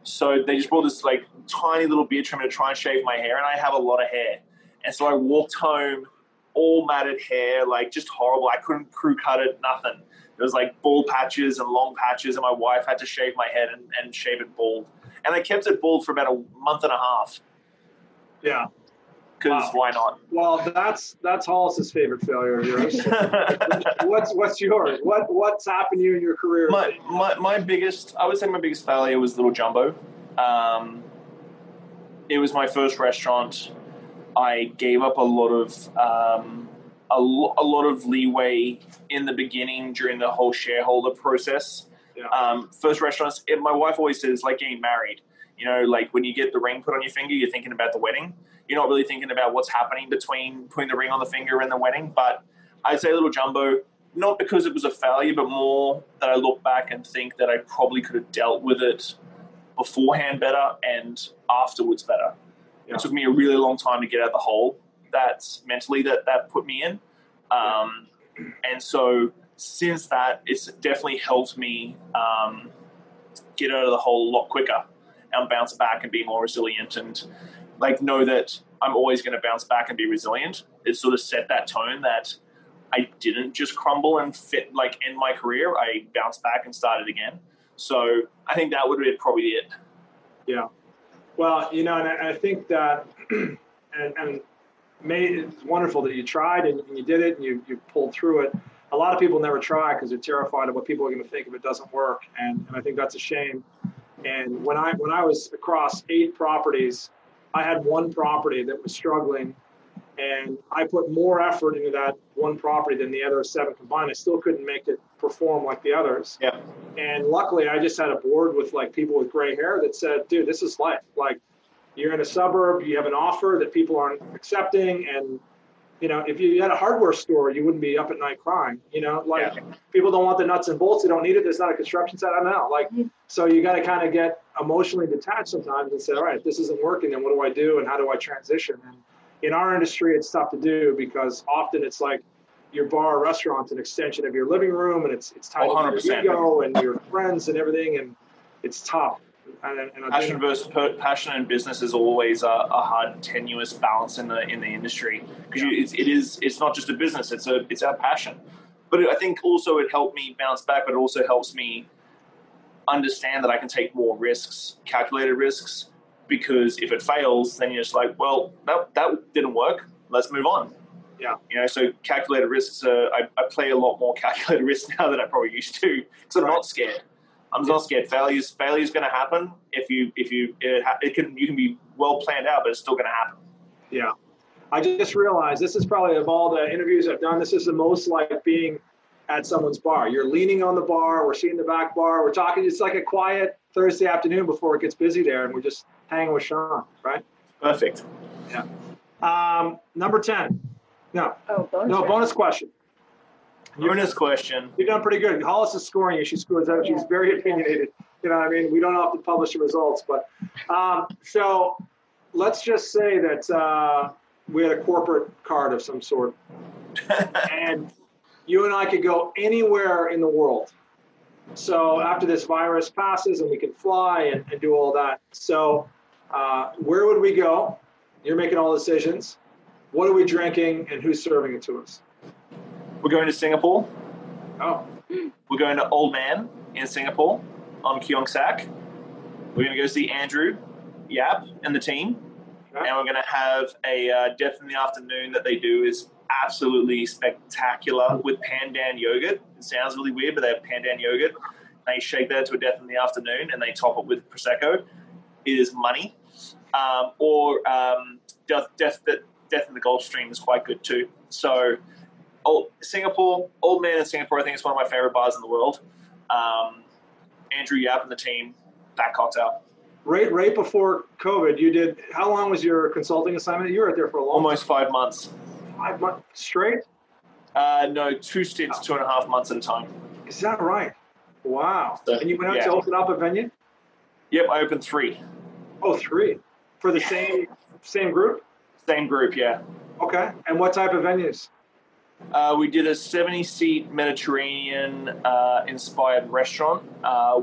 So they just brought this tiny little beard trimmer to try and shave my hair, and I have a lot of hair. And so I walked home, all matted hair, just horrible. I couldn't crew cut it, nothing. There was bald patches and long patches, and my wife had to shave my head and shave it bald. And I kept it bald for about a month and a half. Yeah. Because why not? Well, that's Hollis's favorite failure of yours. What's yours? What's happened to you in your career? My biggest, I would say my biggest failure was Little Jumbo. It was my first restaurant. I gave up a lot of leeway in the beginning during the whole shareholder process. Yeah. First restaurants, my wife always says, like getting married. When you get the ring put on your finger, you're thinking about the wedding. You're not really thinking about what's happening between putting the ring on the finger and the wedding. But I'd say Little Jumbo, not because it was a failure, but more that I look back and think that I probably could have dealt with it beforehand better and afterwards better. Yeah. It took me a really long time to get out of the hole that's mentally that put me in. And so since that, it's definitely helped me get out of the hole a lot quicker and bounce back and be more resilient and like know that I'm always going to bounce back and be resilient. It sort of set that tone that I didn't just crumble and end my career. I bounced back and started again. So I think that would be probably it. Yeah. Well, and I think that, and it's wonderful that you tried and you did it and you pulled through it. A lot of people never try because they're terrified of what people are going to think if it doesn't work. And I think that's a shame. And when I was across 8 properties, I had one property that was struggling, and I put more effort into that one property than the other 7 combined. I still couldn't make it perform like the others. Yeah. And luckily, I just had a board with like people with gray hair that said, dude, this is life. Like, you're in a suburb, you have an offer that people aren't accepting, and if you had a hardware store, you wouldn't be up at night crying. People don't want the nuts and bolts. They don't need it. There's not a construction site. I don't know. So you got to kind of get emotionally detached sometimes and say, all right, this isn't working. Then what do I do? And how do I transition? And in our industry, it's tough to do because often it's like your bar or restaurant's an extension of your living room, and it's tied to your ego and your friends and everything. And it's tough. Passion in business is always a hard, tenuous balance in the industry because it's not just a business; it's our passion. But I think also it helped me bounce back, but it also helps me understand that I can take more risks, calculated risks, because if it fails, then you're just like, well, that didn't work. Let's move on. Yeah. So calculated risks. I play a lot more calculated risks now than I probably used to because I'm not scared. I'm not scared. Failure's going to happen. You can be well planned out, but it's still going to happen. Yeah. I just realized this is probably, of all the interviews I've done, this is the most like being at someone's bar. You're leaning on the bar. We're seeing the back bar. We're talking. It's like a quiet Thursday afternoon before it gets busy there, and we're just hanging with Shawn, right? Perfect. Yeah. Number 10. No. Oh, bonus question. Bonus question. You've done pretty good. Hollis is scoring you. She scores out. She's very opinionated. We don't often publish the results, but so let's just say that we had a corporate card of some sort, and you and I could go anywhere in the world. So after this virus passes and we can fly and do all that. So where would we go? You're making all the decisions. What are we drinking and who's serving it to us? We're going to Singapore. Oh. We're going to Old Man in Singapore on Keong Saik. We're going to go see Andrew Yap and the team. Okay. And we're going to have a Death in the Afternoon that they do is absolutely spectacular with pandan yogurt. It sounds really weird, but they have pandan yogurt. They shake that to a Death in the Afternoon and they top it with Prosecco. It is money. Or Death in the Gulf Stream is quite good too. So Singapore, Old Man in Singapore, I think it's one of my favorite bars in the world. Andrew Yap and the team, that cocktail. Right before COVID, you did, how long was your consulting assignment? You were out there for a long Almost 5 months. 5 months straight? No, 2 stints, 2.5 months at a time. Is that right? Wow. So, and you went out to open up a venue? Yep, I opened 3. Oh, 3. For the same group? Same group, yeah. Okay. And what type of venues? We did a 70-seat Mediterranean-inspired restaurant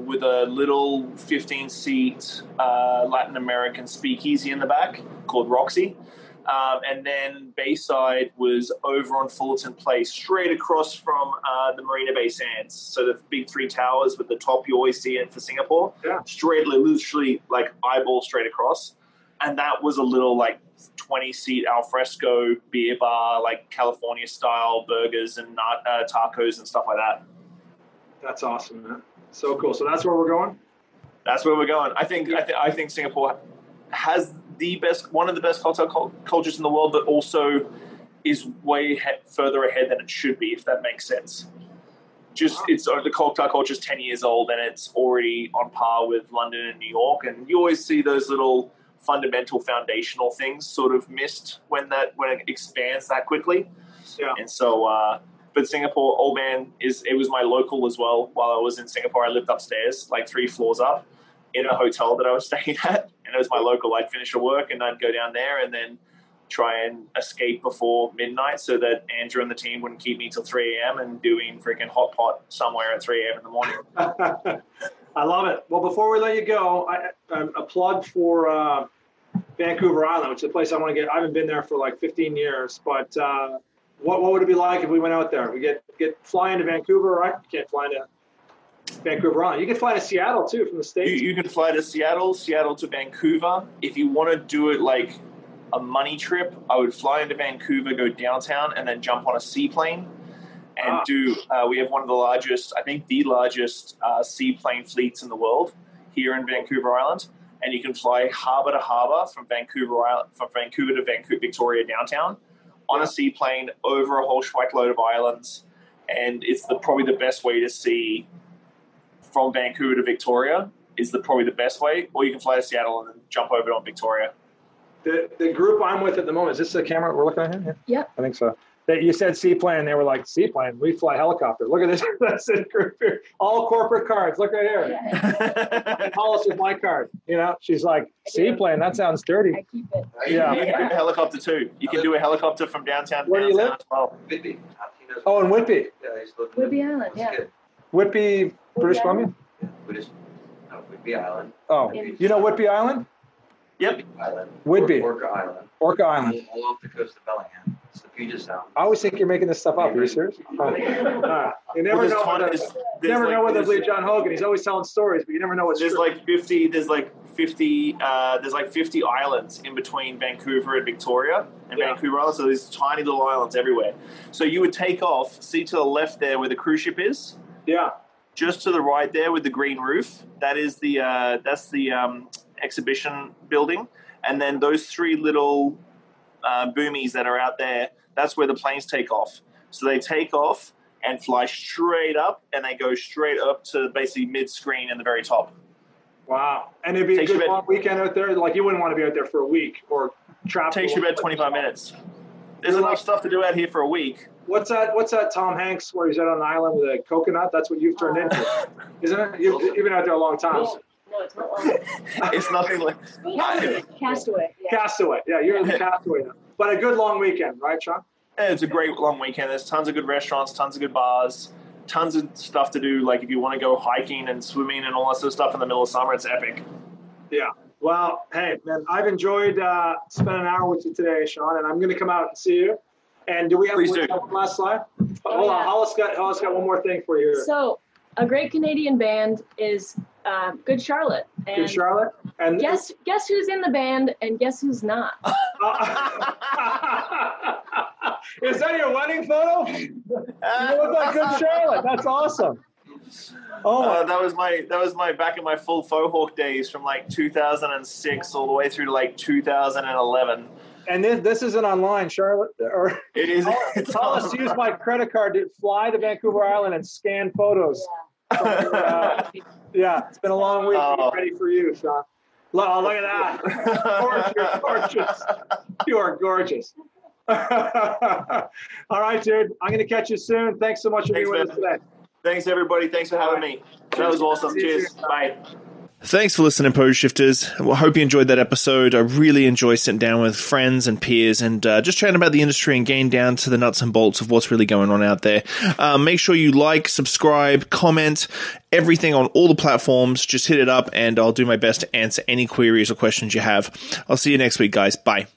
with a little 15-seat Latin American speakeasy in the back called Roxy. And then Bayside was over on Fullerton Place, straight across from the Marina Bay Sands. So the big 3 towers with the top you always see in for Singapore. Yeah. Straight, literally like eyeball straight across. And that was a little like 20-seat alfresco beer bar, like California-style burgers and tacos and stuff like that. That's awesome, man. So cool. So that's where we're going? That's where we're going. I think Singapore has one of the best cocktail cultures in the world, but also is way further ahead than it should be, if that makes sense. The cocktail culture is 10 years old, and it's already on par with London and New York. And you always see those little fundamental foundational things sort of missed when it expands that quickly. Yeah. And so, but Singapore, Old Man it was my local as well. While I was in Singapore, I lived upstairs, like 3 floors up. in the hotel that I was staying at, and it was my local. I'd finish your work and I'd go down there and then try and escape before midnight so that Andrew and the team wouldn't keep me till 3 a.m. and doing freaking hot pot somewhere at 3 a.m. in the morning. I love it. Well, before we let you go, a plug for Vancouver Island, which is a place I want to get. I haven't been there for like 15 years, but what would it be like if we went out there? We get fly into Vancouver, right? You can't fly into Vancouver Island. You can fly to Seattle too from the States. You can fly to Seattle to Vancouver. If you want to do it like a money trip, I would fly into Vancouver, go downtown, and then jump on a seaplane and do. We have one of the largest, I think, the largest seaplane fleets in the world here in Vancouver Island, and you can fly harbour to harbour from Vancouver to Victoria downtown on a seaplane over a whole schweikload of islands, and it's probably the best way to see from Vancouver to Victoria. Is probably the best way, or you can fly to Seattle and then jump over on Victoria. The group I'm with at the moment, is this the camera we're looking at here? Yeah. I think so. You said seaplane, they were like, seaplane? We fly helicopter. Look at this. That's the group here. All corporate cards. Look right here. Yeah. Hollis with my card. You know, she's like, seaplane, that sounds dirty. I keep it. Yeah. You can do a helicopter too. You can do a helicopter from downtown to Where do you downtown live? as well. Whitby. Oh, in Whitby. Yeah, he's looking. Whitby Island, yeah. Whitby, British Island? Columbia? Whitby Island. Oh, you know Whitby Island? Yep. Island. Whitby. Orca Island. Orca Island. All off the coast of Bellingham. It's the Puget Sound. I always think you're making this stuff up. Are you serious? Oh. You never know whether to believe John Hogan. He's always telling stories, but you never know what's There's true. like 50 islands in between Vancouver and Victoria and Vancouver Island. So there's tiny little islands everywhere. So you would take off, see to the left there where the cruise ship is. Yeah. Just to the right there with the green roof, that's the exhibition building, and then those three little boomies that are out there, that's where the planes take off. So they take off and fly straight up, and they go straight up to basically mid-screen in the very top. Wow. And it'd be a good long weekend out there. Like, you wouldn't want to be out there for a week or trapped. Takes you about 25 minutes. There's enough stuff to do out here for a week. What's that Tom Hanks where he's out on the island with a coconut? That's what you've turned into, isn't it? You've been out there a long time. No, it's not long. It's nothing like... Castaway. Yeah. Castaway. Yeah, you're the castaway now. But a good long weekend, right, Sean? Yeah, it's a great long weekend. There's tons of good restaurants, tons of good bars, tons of stuff to do. Like if you want to go hiking and swimming and all that sort of stuff in the middle of summer, it's epic. Yeah. Well, hey, man, I've enjoyed spending an hour with you today, Sean, and I'm going to come out and see you. And do we have one last slide? Hold on. Hollis got one more thing for you here. So, a great Canadian band is Good Charlotte. And Good Charlotte? And guess who's in the band and guess who's not? Is that your wedding photo? You look like Good Charlotte. That's awesome. Oh, that was my back in my full faux hawk days from like 2006 all the way through to like 2011. And this isn't online, Charlotte. Or it is. Hollis used my credit card to fly to Vancouver Island and scan photos. Yeah, it's been a long week. Get ready for you, Sean. Look at that. Gorgeous. You are gorgeous. All right, dude. I'm going to catch you soon. Thanks so much for being with us today. Thanks, everybody. Thanks for having me. That was awesome. Cheers. Bye. Thanks for listening, Pose Shifters. Well, I hope you enjoyed that episode. I really enjoy sitting down with friends and peers and just chatting about the industry and getting down to the nuts and bolts of what's really going on out there. Make sure you like, subscribe, comment, everything on all the platforms. Just hit it up and I'll do my best to answer any queries or questions you have. I'll see you next week, guys. Bye.